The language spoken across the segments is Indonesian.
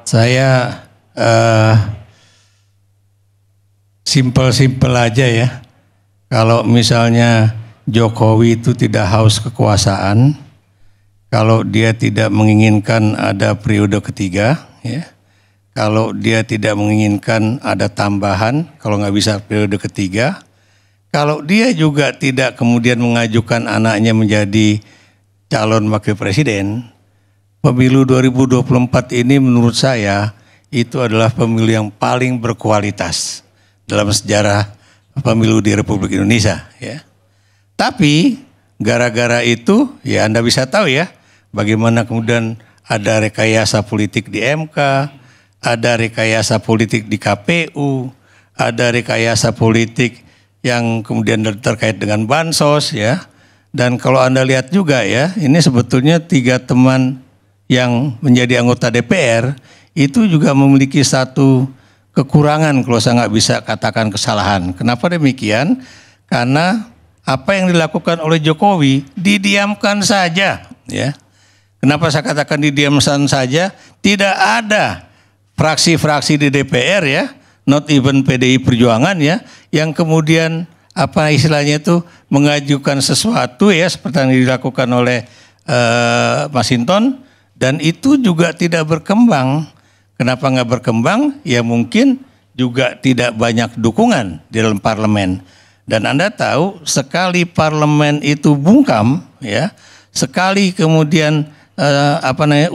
Saya simpel-simpel aja ya. Kalau misalnya Jokowi itu tidak haus kekuasaan, kalau dia tidak menginginkan ada periode ketiga, ya, kalau dia tidak menginginkan ada tambahan, kalau nggak bisa periode ketiga, kalau dia juga tidak kemudian mengajukan anaknya menjadi calon wakil presiden, pemilu 2024 ini menurut saya itu adalah pemilu yang paling berkualitas dalam sejarah pemilu di Republik Indonesia. Ya. Tapi gara-gara itu ya Anda bisa tahu ya bagaimana kemudian ada rekayasa politik di MK, ada rekayasa politik di KPU, ada rekayasa politik yang kemudian terkait dengan bansos ya. Dan kalau Anda lihat juga ya, ini sebetulnya 3 teman yang menjadi anggota DPR itu juga memiliki satu kekurangan kalau saya nggak bisa katakan kesalahan. Kenapa demikian? Karena apa yang dilakukan oleh Jokowi didiamkan saja, ya. Kenapa saya katakan didiamkan saja? Tidak ada fraksi-fraksi di DPR ya, not even PDI Perjuangan ya, yang kemudian apa istilahnya itu mengajukan sesuatu ya seperti yang dilakukan oleh Mas Hinton. Dan itu juga tidak berkembang. Kenapa nggak berkembang? Ya mungkin juga tidak banyak dukungan di dalam parlemen. Dan Anda tahu sekali parlemen itu bungkam, ya, sekali kemudian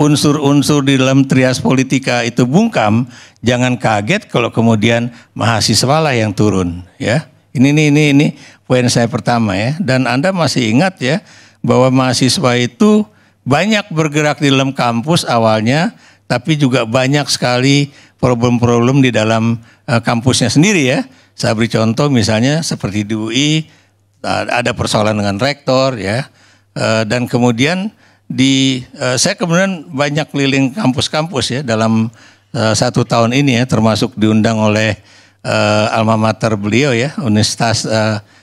unsur-unsur di dalam trias politika itu bungkam, jangan kaget kalau kemudian mahasiswa lah yang turun, ya. Ini poin saya pertama ya. Dan Anda masih ingat ya bahwa mahasiswa itu banyak bergerak di dalam kampus awalnya, tapi juga banyak sekali problem-problem di dalam kampusnya sendiri ya. Saya beri contoh misalnya seperti di UI ada persoalan dengan rektor ya, dan kemudian saya kemudian banyak keliling kampus-kampus ya dalam 1 tahun ini ya, termasuk diundang oleh alma mater beliau ya, Universitas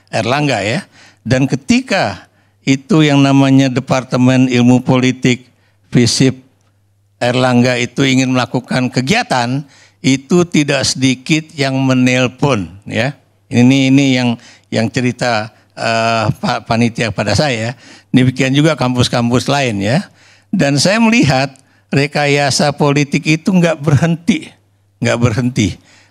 Erlangga ya, dan ketika itu yang namanya Departemen Ilmu Politik FISIP Erlangga itu ingin melakukan kegiatan, itu tidak sedikit yang menelpon ya. Ini yang cerita panitia pada saya. Demikian juga kampus-kampus lain ya. Dan saya melihat rekayasa politik itu nggak berhenti.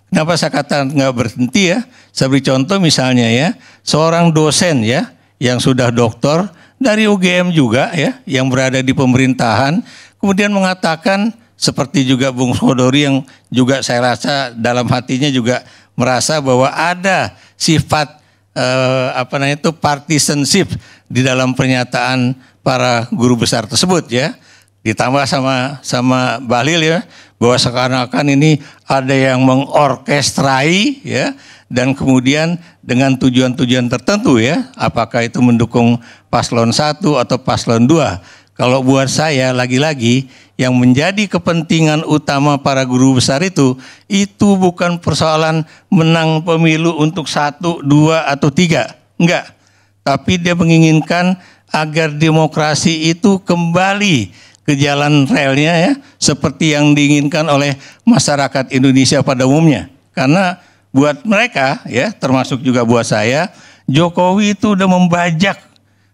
Kenapa saya katakan nggak berhenti ya? Saya beri contoh misalnya ya, seorang dosen ya, yang sudah doktor dari UGM juga ya, yang berada di pemerintahan, kemudian mengatakan seperti juga Bung Sodori yang juga saya rasa dalam hatinya juga merasa bahwa ada sifat partisanship di dalam pernyataan para guru besar tersebut ya. Ditambah sama Bahlil ya, bahwa seakan-akan ini ada yang mengorkestrai ya, dan kemudian dengan tujuan-tujuan tertentu ya, apakah itu mendukung paslon 1 atau paslon 2. Kalau buat saya lagi-lagi yang menjadi kepentingan utama para guru besar itu bukan persoalan menang pemilu untuk 1, 2 atau 3, enggak. Tapi dia menginginkan agar demokrasi itu kembali ke jalan relnya ya, seperti yang diinginkan oleh masyarakat Indonesia pada umumnya. Karena buat mereka ya, termasuk juga buat saya, Jokowi itu udah membajak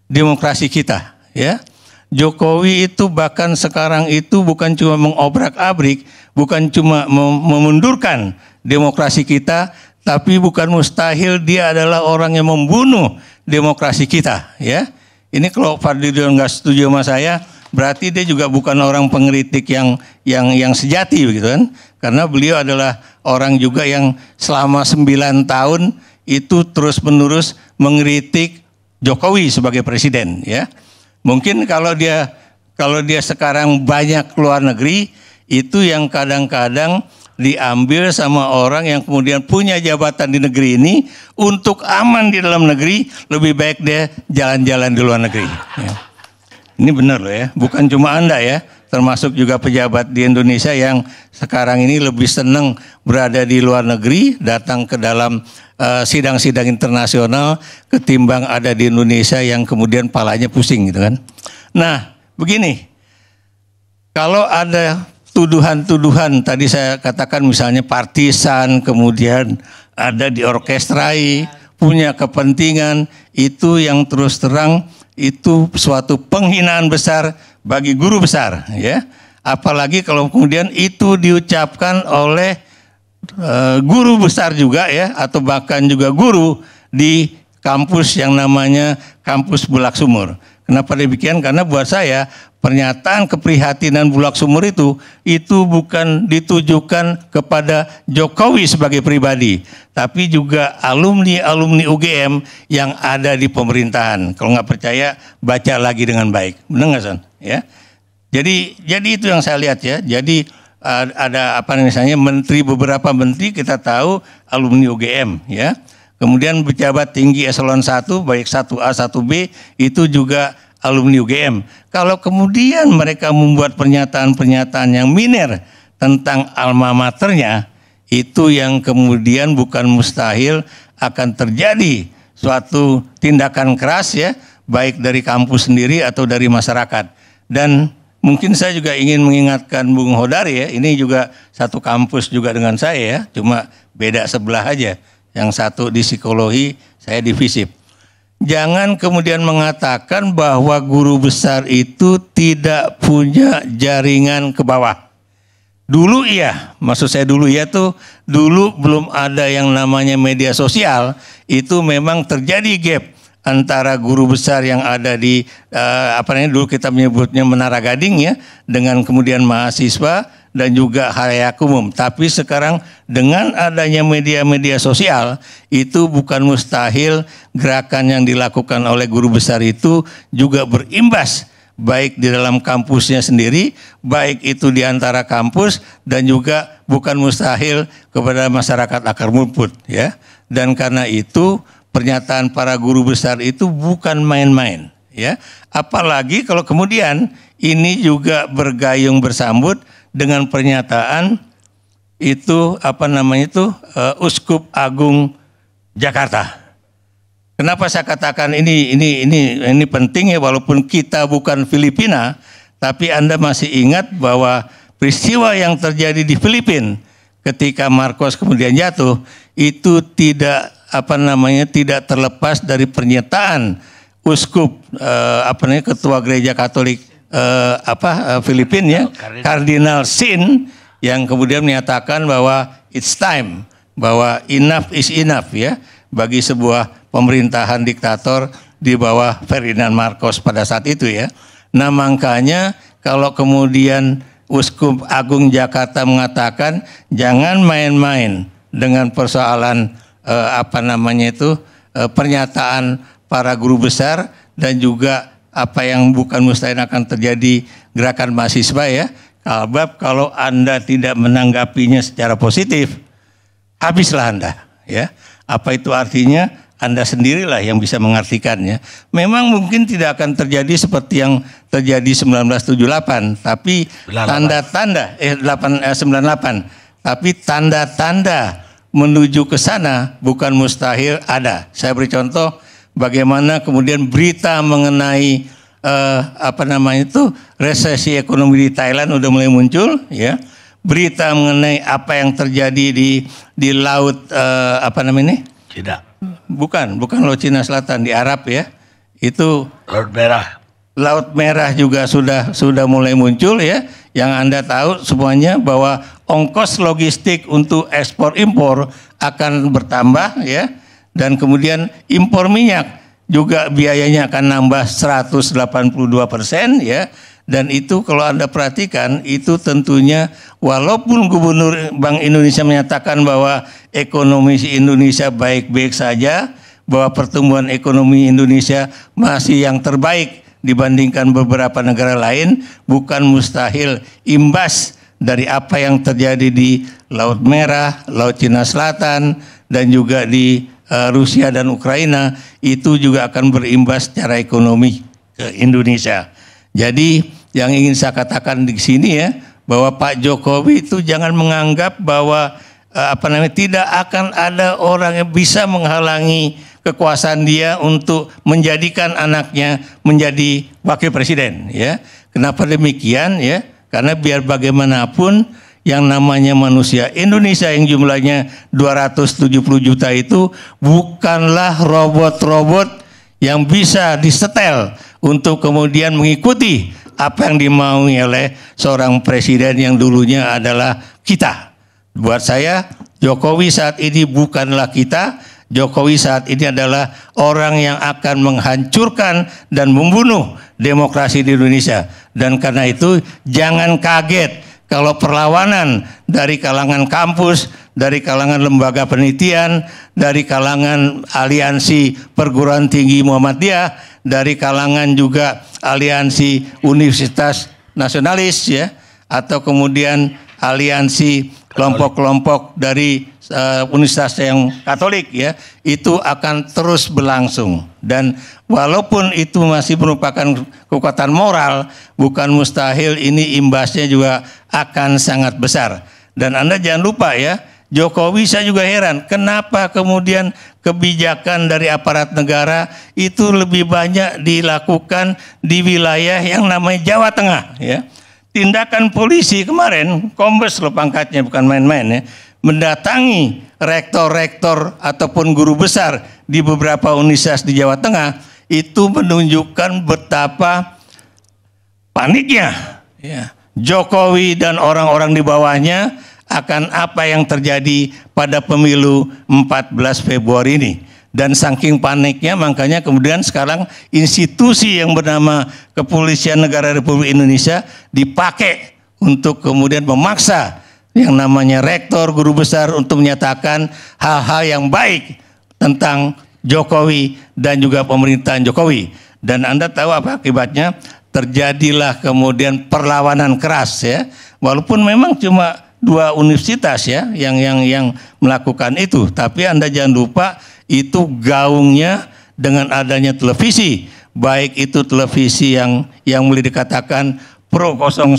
demokrasi kita ya. Jokowi itu bahkan sekarang itu bukan cuma mengobrak-abrik, bukan cuma memundurkan demokrasi kita, tapi bukan mustahil dia adalah orang yang membunuh demokrasi kita ya. Ini kalau Fadlizon nggak setuju sama saya, berarti dia juga bukan orang pengkritik yang sejati begitu kan. Karena beliau adalah orang juga yang selama 9 tahun itu terus-menerus mengkritik Jokowi sebagai presiden ya. Mungkin kalau dia sekarang banyak keluar negeri, itu yang kadang-kadang diambil sama orang yang kemudian punya jabatan di negeri ini, untuk aman di dalam negeri lebih baik dia jalan-jalan di luar negeri ya. Ini benar loh ya, bukan cuma Anda ya, termasuk juga pejabat di Indonesia yang sekarang ini lebih senang berada di luar negeri, datang ke dalam sidang-sidang internasional ketimbang ada di Indonesia yang kemudian palanya pusing gitu kan. Nah begini, kalau ada tuduhan-tuduhan tadi saya katakan misalnya partisan, kemudian ada diorkestrai, punya kepentingan, itu yang terus terang itu suatu penghinaan besar bagi guru besar, ya. Apalagi kalau kemudian itu diucapkan oleh guru besar juga, ya, atau bahkan juga guru di kampus yang namanya kampus Bulak Sumur. Kenapa demikian? Karena buat saya pernyataan keprihatinan Bulak Sumur itu bukan ditujukan kepada Jokowi sebagai pribadi, tapi juga alumni-alumni UGM yang ada di pemerintahan. Kalau nggak percaya, baca lagi dengan baik. Benar nggak, Son? Ya. Jadi itu yang saya lihat, ya. Jadi ada apa misalnya beberapa menteri kita tahu alumni UGM, ya. Kemudian pejabat tinggi eselon 1 baik 1A 1B itu juga alumni UGM. Kalau kemudian mereka membuat pernyataan-pernyataan yang minor tentang alma maternya, itu yang kemudian bukan mustahil akan terjadi suatu tindakan keras, ya, baik dari kampus sendiri atau dari masyarakat. Dan mungkin saya juga ingin mengingatkan Bung Hodari, ya, ini juga satu kampus juga dengan saya, ya, cuma beda sebelah aja. Yang satu di psikologi, saya di FISIP. Jangan kemudian mengatakan bahwa guru besar itu tidak punya jaringan ke bawah. Dulu iya, maksud saya dulu ya tuh, dulu belum ada yang namanya media sosial, itu memang terjadi gap antara guru besar yang ada di dulu kita menyebutnya Menara Gading, ya, dengan kemudian mahasiswa dan juga khalayak umum. Tapi sekarang dengan adanya media-media sosial, itu bukan mustahil gerakan yang dilakukan oleh guru besar itu juga berimbas baik di dalam kampusnya sendiri, baik itu di antara kampus, dan juga bukan mustahil kepada masyarakat akar rumput, ya. Dan karena itu pernyataan para guru besar itu bukan main-main, ya. Apalagi kalau kemudian ini juga bergayung bersambut dengan pernyataan itu Uskup Agung Jakarta. Kenapa saya katakan ini penting, ya, walaupun kita bukan Filipina, tapi Anda masih ingat bahwa peristiwa yang terjadi di Filipina ketika Marcos kemudian jatuh itu tidak terlepas dari pernyataan Uskup Ketua Gereja Katolik Filipina, ya, Kardinal Sin, yang kemudian menyatakan bahwa it's time, bahwa enough is enough, ya, bagi sebuah pemerintahan diktator di bawah Ferdinand Marcos pada saat itu, ya. Nah, makanya kalau kemudian Uskup Agung Jakarta mengatakan jangan main-main dengan persoalan pernyataan para guru besar dan juga apa yang bukan mustahil akan terjadi gerakan mahasiswa, ya. Kalau Anda tidak menanggapinya secara positif, habislah Anda, ya. Apa itu artinya? Anda sendirilah yang bisa mengartikannya. Memang mungkin tidak akan terjadi seperti yang terjadi 1978, tapi tanda-tanda 98, tapi tanda-tanda menuju ke sana bukan mustahil ada. Saya beri contoh bagaimana kemudian berita mengenai resesi ekonomi di Thailand udah mulai muncul, ya. Berita mengenai apa yang terjadi di laut Cina. Bukan Laut Cina Selatan, di Arab, ya. Itu Laut Merah. Laut Merah juga sudah mulai muncul, ya. Yang Anda tahu semuanya bahwa ongkos logistik untuk ekspor impor akan bertambah, ya. Dan kemudian impor minyak juga biayanya akan nambah 182%, ya. Dan itu kalau Anda perhatikan, itu tentunya walaupun Gubernur Bank Indonesia menyatakan bahwa ekonomi Indonesia baik-baik saja, bahwa pertumbuhan ekonomi Indonesia masih yang terbaik dibandingkan beberapa negara lain, bukan mustahil imbas dari apa yang terjadi di Laut Merah, Laut Cina Selatan, dan juga di Rusia dan Ukraina, itu juga akan berimbas secara ekonomi ke Indonesia. Jadi yang ingin saya katakan di sini, ya, bahwa Pak Jokowi itu jangan menganggap bahwa tidak akan ada orang yang bisa menghalangi kekuasaan dia untuk menjadikan anaknya menjadi wakil presiden, ya. Kenapa demikian, ya? Karena biar bagaimanapun yang namanya manusia Indonesia yang jumlahnya 270 juta itu bukanlah robot-robot yang bisa disetel untuk kemudian mengikuti apa yang dimaui oleh seorang presiden yang dulunya adalah kita. Buat saya, Jokowi saat ini bukanlah kita. Jokowi saat ini adalah orang yang akan menghancurkan dan membunuh demokrasi di Indonesia. Dan karena itu jangan kaget kalau perlawanan dari kalangan kampus, dari kalangan lembaga penelitian, dari kalangan aliansi perguruan tinggi Muhammadiyah, dari kalangan juga aliansi universitas nasionalis ya, atau kemudian aliansi kelompok-kelompok dari universitas yang Katolik ya, itu akan terus berlangsung. Dan walaupun itu masih merupakan kekuatan moral, bukan mustahil ini imbasnya juga akan sangat besar. Dan Anda jangan lupa ya, Jokowi saya juga heran, kenapa kemudian kebijakan dari aparat negara itu lebih banyak dilakukan di wilayah yang namanya Jawa Tengah ya. Tindakan polisi kemarin, kombes loh pangkatnya, bukan main-main ya, mendatangi rektor-rektor ataupun guru besar di beberapa universitas di Jawa Tengah, itu menunjukkan betapa paniknya ya, Jokowi dan orang-orang di bawahnya akan apa yang terjadi pada pemilu 14 Februari ini. Dan saking paniknya makanya kemudian sekarang institusi yang bernama Kepolisian Negara Republik Indonesia dipakai untuk kemudian memaksa yang namanya rektor, guru besar untuk menyatakan hal-hal yang baik tentang Jokowi dan juga pemerintahan Jokowi. Dan Anda tahu apa akibatnya? Terjadilah kemudian perlawanan keras ya. Walaupun memang cuma 2 universitas ya yang melakukan itu, tapi Anda jangan lupa itu gaungnya dengan adanya televisi, baik itu televisi yang boleh dikatakan pro 01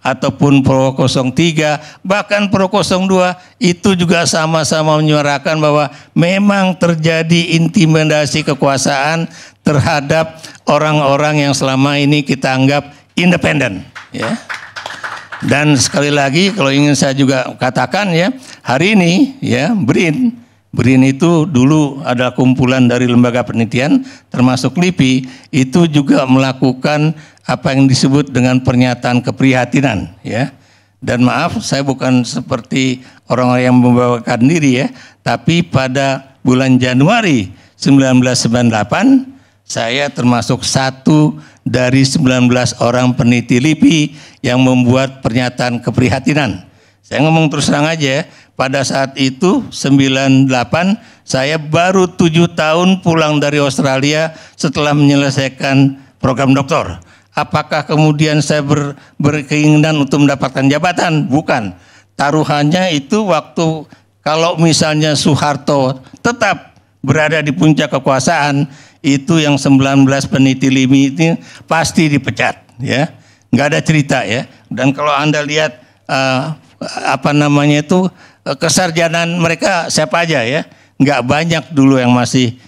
ataupun pro 03, bahkan pro 02, itu juga sama-sama menyuarakan bahwa memang terjadi intimidasi kekuasaan terhadap orang-orang yang selama ini kita anggap independen ya. Dan sekali lagi kalau ingin saya juga katakan ya, hari ini ya BRIN itu dulu ada kumpulan dari lembaga penelitian termasuk LIPI, itu juga melakukan apa yang disebut dengan pernyataan keprihatinan ya. Dan maaf, saya bukan seperti orang-orang yang membawakan diri ya, tapi pada bulan Januari 1998 saya termasuk satu dari 19 orang peneliti LIPI yang membuat pernyataan keprihatinan. Saya ngomong terus terang aja, pada saat itu 98 saya baru 7 tahun pulang dari Australia setelah menyelesaikan program doktor. Apakah kemudian saya berkeinginan untuk mendapatkan jabatan? Bukan. Taruhannya itu waktu kalau misalnya Soeharto tetap berada di puncak kekuasaan, itu yang 19 peneliti LIPI itu pasti dipecat ya. Nggak ada cerita ya. Dan kalau Anda lihat apa namanya itu kesarjanaan mereka siapa aja ya, nggak banyak dulu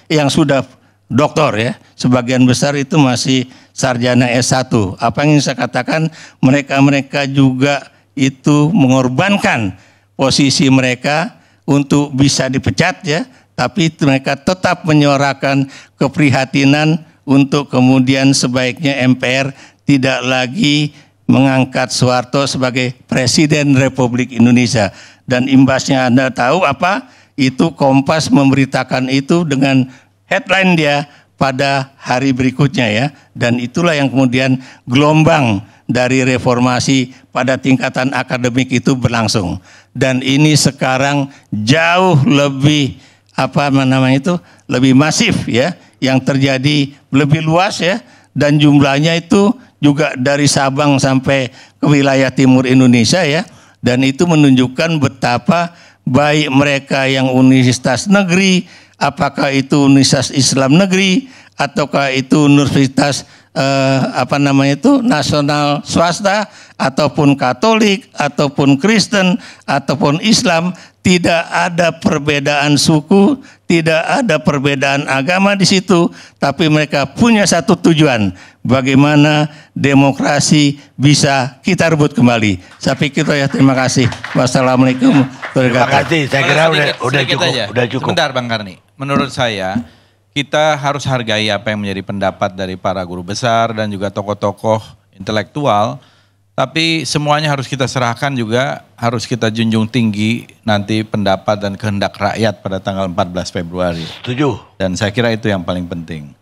yang sudah doktor ya, sebagian besar itu masih sarjana S1. Apa yang ingin saya katakan, mereka juga itu mengorbankan posisi mereka untuk bisa dipecat ya, tapi mereka tetap menyuarakan keprihatinan untuk kemudian sebaiknya MPR tidak lagi mengangkat Soeharto sebagai Presiden Republik Indonesia. Dan imbasnya Anda tahu apa? Itu Kompas memberitakan itu dengan headline dia pada hari berikutnya ya. Dan itulah yang kemudian gelombang dari reformasi pada tingkatan akademik itu berlangsung. Dan ini sekarang jauh lebih lebih masif ya, yang terjadi lebih luas ya, dan jumlahnya itu juga dari Sabang sampai ke wilayah timur Indonesia ya. Dan itu menunjukkan betapa baik mereka yang universitas negeri, apakah itu universitas Islam negeri ataukah itu universitas nasional swasta ataupun Katolik ataupun Kristen ataupun Islam, tidak ada perbedaan suku, tidak ada perbedaan agama di situ, tapi mereka punya satu tujuan, bagaimana demokrasi bisa kita rebut kembali. Saya pikir ya, terima kasih. Wassalamualaikum warahmatullahi Terima wabarakatuh. kasih. Saya kira udah sedikit cukup. aja. Udah cukup. Sebentar Bang Karni. Menurut saya kita harus hargai apa yang menjadi pendapat dari para guru besar dan juga tokoh-tokoh intelektual. Tapi semuanya harus kita serahkan juga, harus kita junjung tinggi nanti pendapat dan kehendak rakyat pada tanggal 14 Februari. Setuju. Dan saya kira itu yang paling penting.